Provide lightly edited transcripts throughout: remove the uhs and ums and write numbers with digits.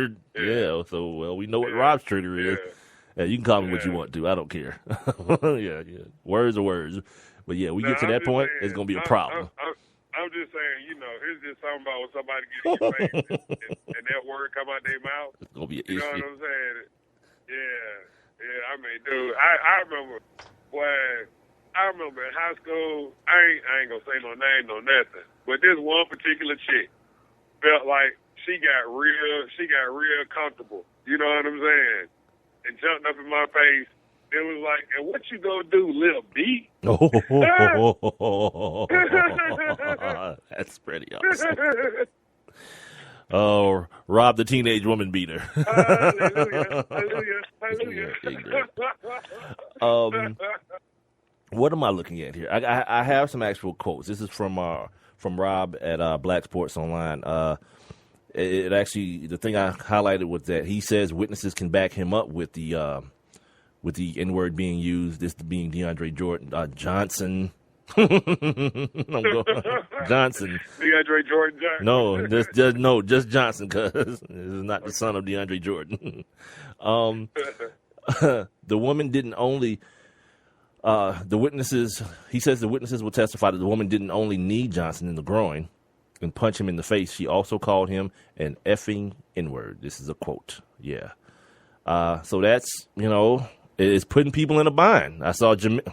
N-word. Yeah. So, well, we know what Rob's trigger is. Yeah, you can call me what you want to. I don't care. Yeah. Words are words. But, yeah, we get to that point, it's going to be a problem. I'm just saying, it's just something about when somebody get in your face and that word come out their mouth. It's going to be an issue. You know what I'm saying? Yeah. I mean, dude, I remember in high school, I ain't going to say no name, no nothing, but this one particular chick felt like she got real comfortable. You know what I'm saying? And jumped up in my face. It was like, and what you gonna do, little B? That's pretty awesome. Oh, Rob the teenage woman beater. Hallelujah. What am I looking at here? I have some actual quotes. This is from Rob at Black Sports Online. It actually, the thing I highlighted was that he says witnesses can back him up with the N-word being used, this being Deandre Johnson. Johnson. DeAndre Jordan Johnson. No, just Johnson, because this is not the son of DeAndre Jordan. The woman didn't only, he says the witnesses will testify that the woman didn't only knee Johnson in the groin and punch him in the face. She also called him an effing N-word. This is a quote. Yeah. So that's, it's putting people in a bind. I saw Jamel.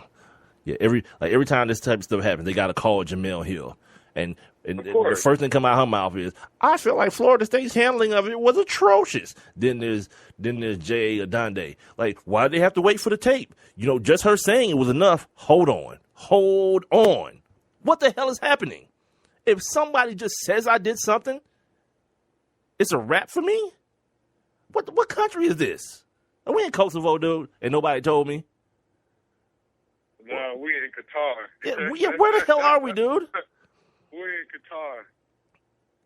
Yeah, every time this type of stuff happens, they got to call Jamel Hill, and the first thing come out of her mouth is, "I feel like Florida State's handling of it was atrocious." Then there's J.A. Adande. Like, why did they have to wait for the tape? Just her saying it was enough. Hold on. What the hell is happening? If somebody just says I did something, it's a wrap for me. What country is this? We in Kosovo, dude, and nobody told me. No, we in Qatar. Yeah, where the hell are we, dude? We're in Qatar.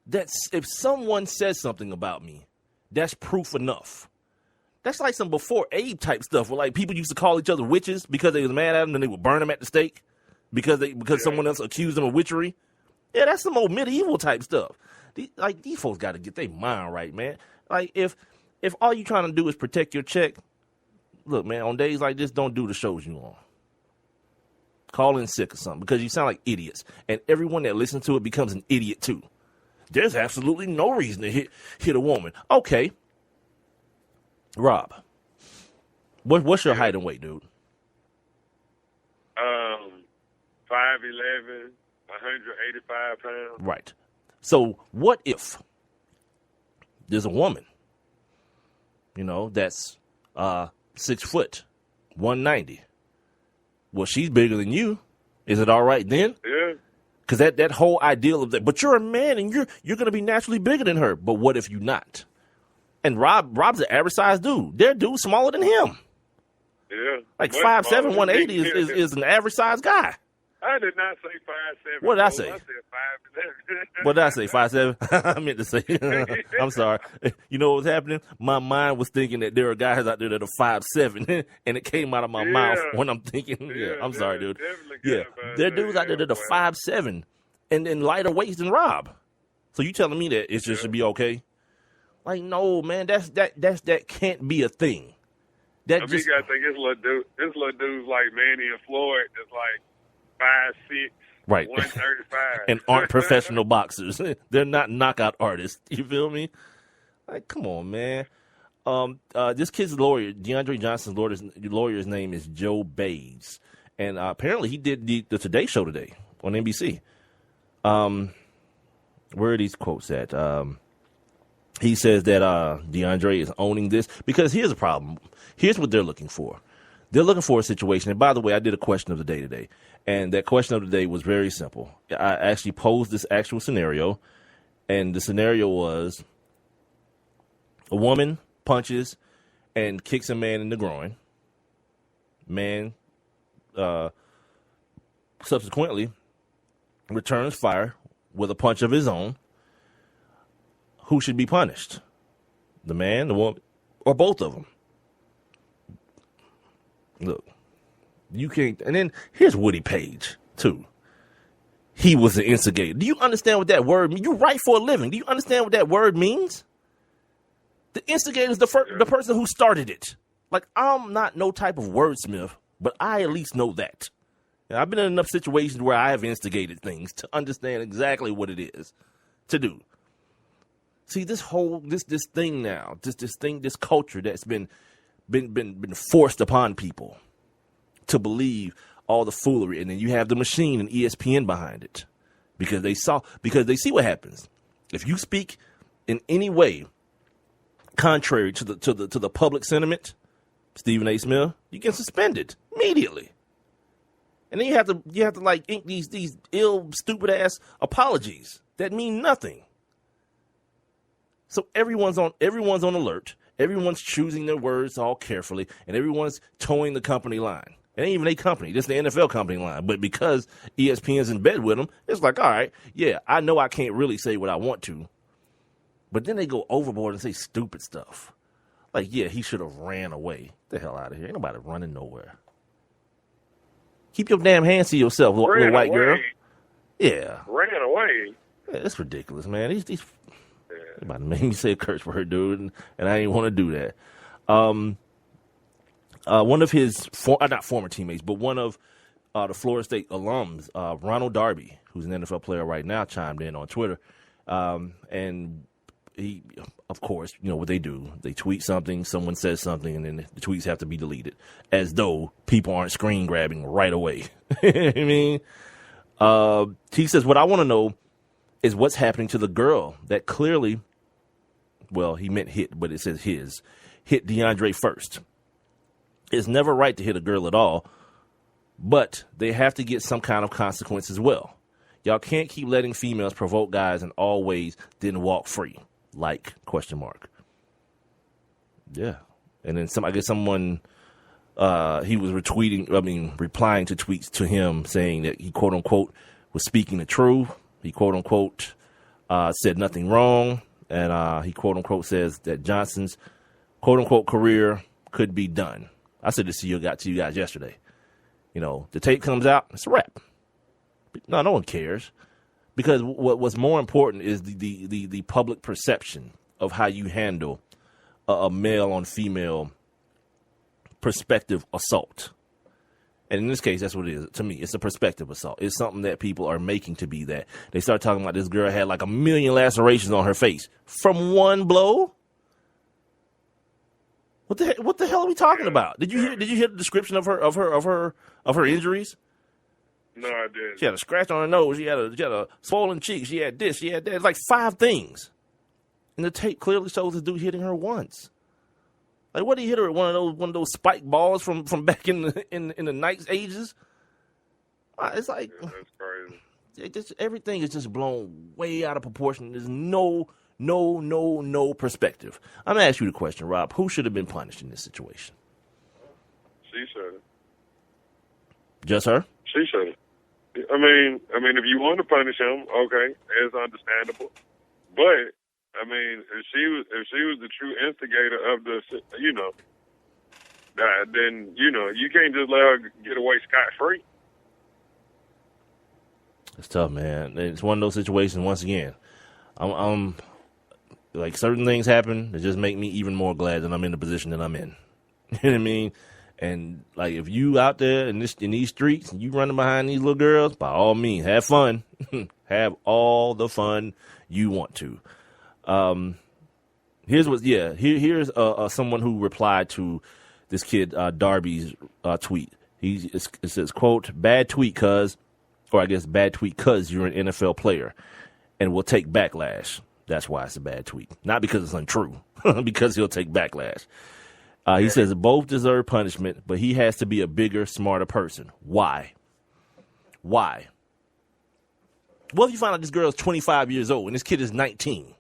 That's if someone says something about me, that's proof enough. That's like some before Abe type stuff where like people used to call each other witches because they was mad at them and they would burn them at the stake because someone else accused them of witchery. Yeah, that's some old medieval type stuff. These folks got to get their mind right, man. Like if all you trying to do is protect your check, look, man, on days like this, don't do the shows you on. Call in sick or something because you sound like idiots, and everyone that listens to it becomes an idiot too. There's absolutely no reason to hit a woman. Okay, Rob, what's your height and weight, dude? 5'11", 185 pounds. Right. So what if there's a woman, that's 6 foot, 190? Well, she's bigger than you. Is it all right then? Yeah. Because that whole ideal of that, but you're a man and you're going to be naturally bigger than her. But what if you're not? And Rob's an average sized dude. There are dudes smaller than him. Yeah. Like 5'7", 180 is an average sized guy. I did not say 5'7". What did I say? I said 5'11". What did I say? 5'7"? I meant to say. I'm sorry. You know what was happening? My mind was thinking that there are guys out there that are 5'7", and it came out of my mouth when I'm thinking. Yeah, I'm sorry, dude. Yeah, there are dudes out there that are 5'7" and lighter weights than Rob. So you telling me that it just should be okay? Like, no, man, that can't be a thing. You gotta think this little dude's like Manny and Floyd. That's like 5'6", right, 135, and aren't professional boxers. They're not knockout artists. You feel me? Like, come on, man. This kid's lawyer, Deandre Johnson's lawyer's name is Joe Bays, and apparently he did the Today Show today on NBC. Where are these quotes at? He says that Deandre is owning this because here's a problem. Here's what they're looking for. They're looking for a situation. And by the way, I did a question of the day today. And that question of the day was very simple. I actually posed this actual scenario. And the scenario was a woman punches and kicks a man in the groin. Man subsequently returns fire with a punch of his own. Who should be punished? The man, the woman, or both of them? Look, you can't. And then here's Woody Page, too. He was an instigator. Do you understand what that word means? You write for a living. Do you understand what that word means? instigator is the person who started it. Like, I'm not no type of wordsmith, but I at least know that. And I've been in enough situations where I have instigated things to understand exactly what it is to do. See, this thing now, this culture that's been forced upon people to believe all the foolery, and then you have the machine and ESPN behind it because they see what happens if you speak in any way contrary to the public sentiment. Stephen A. Smith, you get suspended immediately. And then you have to like ink these ill, stupid ass apologies that mean nothing. So everyone's on alert. Everyone's choosing their words all carefully, and everyone's towing the company line. It ain't even a company, just the NFL company line. But because ESPN's in bed with them, it's like, all right, yeah, I know I can't really say what I want to. But then they go overboard and say stupid stuff. Like, yeah, he should have ran away. Get the hell out of here. Ain't nobody running nowhere. Keep your damn hands to yourself, little white girl. Yeah. Ran away. Yeah, that's ridiculous, man. These about to make me say a curse word, dude, and I didn't want to do that. One of his, not former teammates, but one of the Florida State alums, Ronald Darby, who's an NFL player right now, chimed in on Twitter. And he, of course, you know what they do. They tweet something, someone says something, and then the tweets have to be deleted, as though people aren't screen grabbing right away. I mean, he says, what I want to know is what's happening to the girl that clearly, well, he meant hit, but it says hit Deandre first. It's never right to hit a girl at all, but they have to get some kind of consequence as well. Y'all can't keep letting females provoke guys in all ways, then walk free. Like, ? Yeah. And then I guess someone, he was replying to tweets to him saying that he, quote unquote, was speaking the truth. He, quote unquote, said nothing wrong. And he, quote unquote, says that Johnson's, quote unquote, career could be done. I said this to you guys yesterday. You know, the tape comes out, it's a wrap. No one cares. Because what's more important is the public perception of how you handle a male on female perspective assault. And in this case, that's what it is. To me, it's a perspective assault. It's something that people are making to be that. They start talking about this girl had like 1 million lacerations on her face from one blow. What the hell are we talking about? Did you hear the description of her injuries? No, I didn't. She had a scratch on her nose. She had a swollen cheek. She had this. She had that. It's like 5 things. And the tape clearly shows the dude hitting her once. Like, what did he hit her with? One of those spike balls from back in the Knights ages? It's like, yeah, that's crazy. Everything is just blown way out of proportion. There's no perspective. I'm gonna ask you the question, Rob. Who should have been punished in this situation? She should have. Just her? She should have. I mean, if you want to punish him, okay, it's understandable. But I mean, if she was the true instigator of the, you know, then you know you can't just let her get away scot free. It's tough, man. It's one of those situations. Once again, I'm like, certain things happen that just make me even more glad that I'm in the position that I'm in. You know what I mean? And like, if you out there in these streets and you running behind these little girls, by all means, have fun. Have all the fun you want to. Here's someone who replied to this kid Darby's tweet. It says, quote, bad tweet cuz you're an NFL player and will take backlash. That's why it's a bad tweet. Not because it's untrue, because he'll take backlash. He says both deserve punishment, but he has to be a bigger, smarter person. Why? What if you find out this girl is 25 years old and this kid is 19?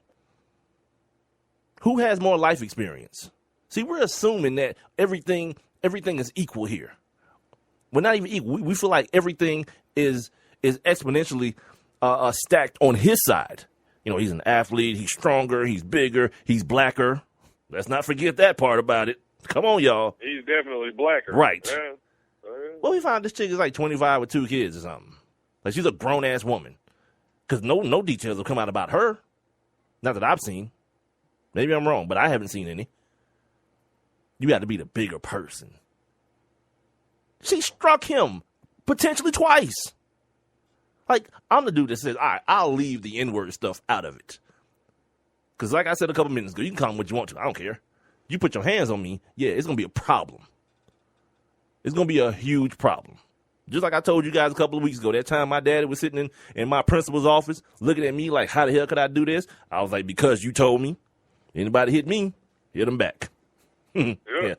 Who has more life experience? See, we're assuming that everything is equal here. We're not even equal. We feel like everything is exponentially stacked on his side. You know, he's an athlete. He's stronger. He's bigger. He's blacker. Let's not forget that part about it. Come on, y'all. He's definitely blacker. Right. Yeah. Well, we found this chick is like 25 with 2 kids or something. Like, she's a grown-ass woman. Because no details have come out about her. Not that I've seen. Maybe I'm wrong, but I haven't seen any. You got to be the bigger person. She struck him potentially twice. Like, I'm the dude that says, all right, I'll leave the N-word stuff out of it. Because like I said a couple minutes ago, you can call him what you want to. I don't care. You put your hands on me, yeah, it's going to be a problem. It's going to be a huge problem. Just like I told you guys a couple of weeks ago, that time my daddy was sitting in my principal's office looking at me like, how the hell could I do this? I was like, because you told me. Anybody hit me, hit them back. Yeah.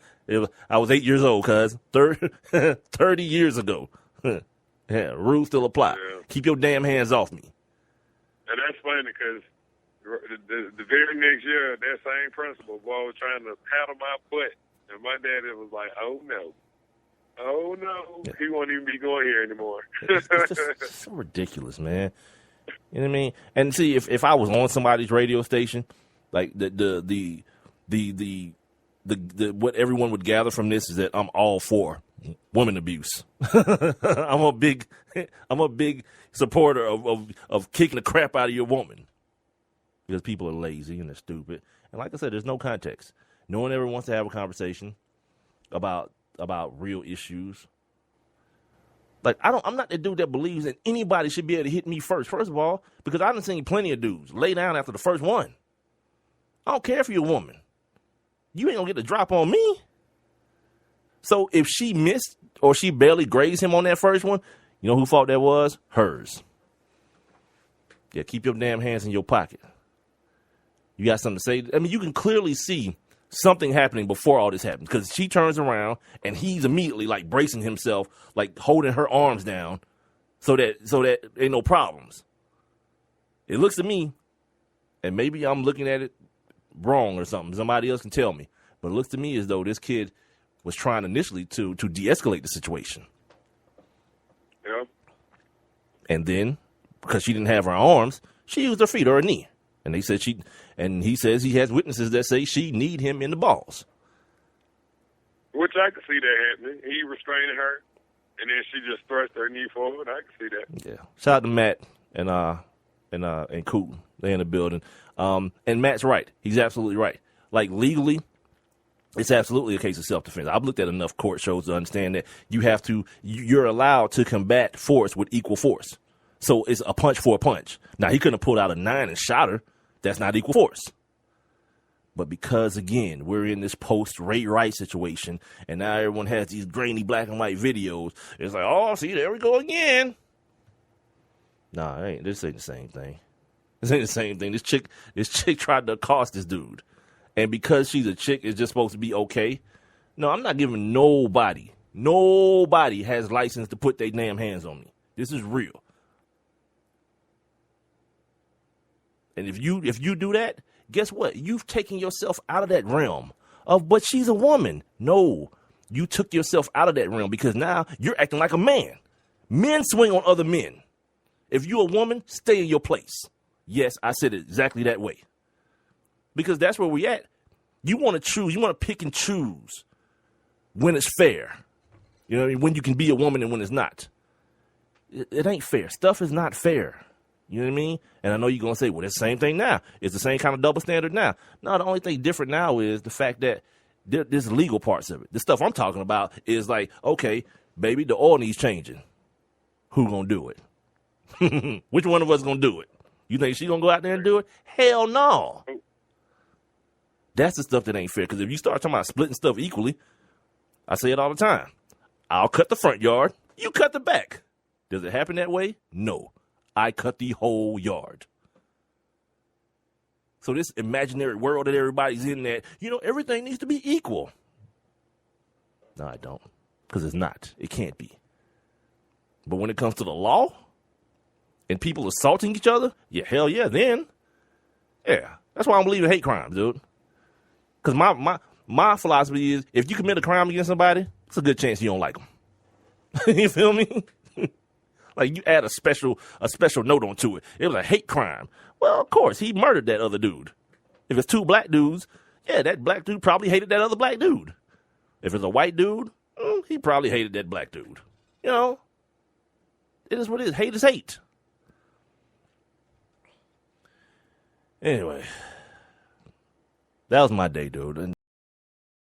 I was 8 years old, cuz. 30 years ago. Yeah, rules still apply. Yeah. Keep your damn hands off me. And that's funny because the very next year, that same principal boy was trying to paddle my butt. And my daddy was like, oh, no. Oh, no. Yeah. He won't even be going here anymore. It's so ridiculous, man. You know what I mean? And see, if I was on somebody's radio station, like the what everyone would gather from this is that I'm all for woman abuse. I'm a big supporter of kicking the crap out of your woman because people are lazy and they're stupid. And like I said, there's no context. No one ever wants to have a conversation about real issues. Like I'm not the dude that believes that anybody should be able to hit me first. First of all, because I done seen plenty of dudes lay down after the first one. I don't care if you're a woman. You ain't gonna get the drop on me. So if she missed or she barely grazed him on that first one, you know who fault that was? Hers. Yeah, keep your damn hands in your pocket. You got something to say? I mean, you can clearly see something happening before all this happened because she turns around and he's immediately like bracing himself, like holding her arms down so that ain't no problems. It looks to me, and maybe I'm looking at it wrong or something. Somebody else can tell me. But it looks to me as though this kid was trying initially to de-escalate the situation. Yeah. And then, because she didn't have her arms, she used her feet or her knee. And he says he has witnesses that say she need him in the balls. Which I could see that happening. He restrained her, and then she just thrust her knee forward. I could see that. Yeah. Shout out to Matt and Cool. They in the building. And Matt's right. He's absolutely right. Like legally, it's absolutely a case of self-defense. I've looked at enough court shows to understand that you're allowed to combat force with equal force. So it's a punch for a punch. Now, he couldn't have pulled out a 9 and shot her. That's not equal force. But because, again, we're in this post-Ray Rice situation, and now everyone has these grainy black and white videos, it's like, oh, see, there we go again. Nah, this ain't the same thing. This ain't the same thing. This chick tried to accost this dude. And because she's a chick, it's just supposed to be okay. No, I'm not giving nobody has license to put their damn hands on me. This is real. And if you do that, guess what? You've taken yourself out of that realm of, but she's a woman. No, you took yourself out of that realm because now you're acting like a man. Men swing on other men. If you're a woman, stay in your place. Yes, I said it exactly that way. Because that's where we at. You want to choose. You want to pick and choose when it's fair. You know what I mean? When you can be a woman and when it's not. It ain't fair. Stuff is not fair. You know what I mean? And I know you're going to say, well, it's the same thing now. It's the same kind of double standard now. No, the only thing different now is the fact that there's legal parts of it. The stuff I'm talking about is like, okay, baby, the oil needs changing. Who going to do it? Which one of us going to do it? You think she going to go out there and do it? Hell no. That's the stuff that ain't fair. Because if you start talking about splitting stuff equally, I say it all the time. I'll cut the front yard. You cut the back. Does it happen that way? No. I cut the whole yard. So this imaginary world that everybody's in that, everything needs to be equal. No, I don't. Because it's not. It can't be. But when it comes to the law and people assaulting each other, yeah, hell yeah, then. Yeah. That's why I don't believe in hate crimes, dude. Because my philosophy is if you commit a crime against somebody, it's a good chance you don't like them. You feel me? Like you add a special note onto it. It was a hate crime. Well, of course, he murdered that other dude. If it's two black dudes, yeah, that black dude probably hated that other black dude. If it's a white dude, he probably hated that black dude. It is what it is. Hate is hate. Anyway, That was my day, dude. And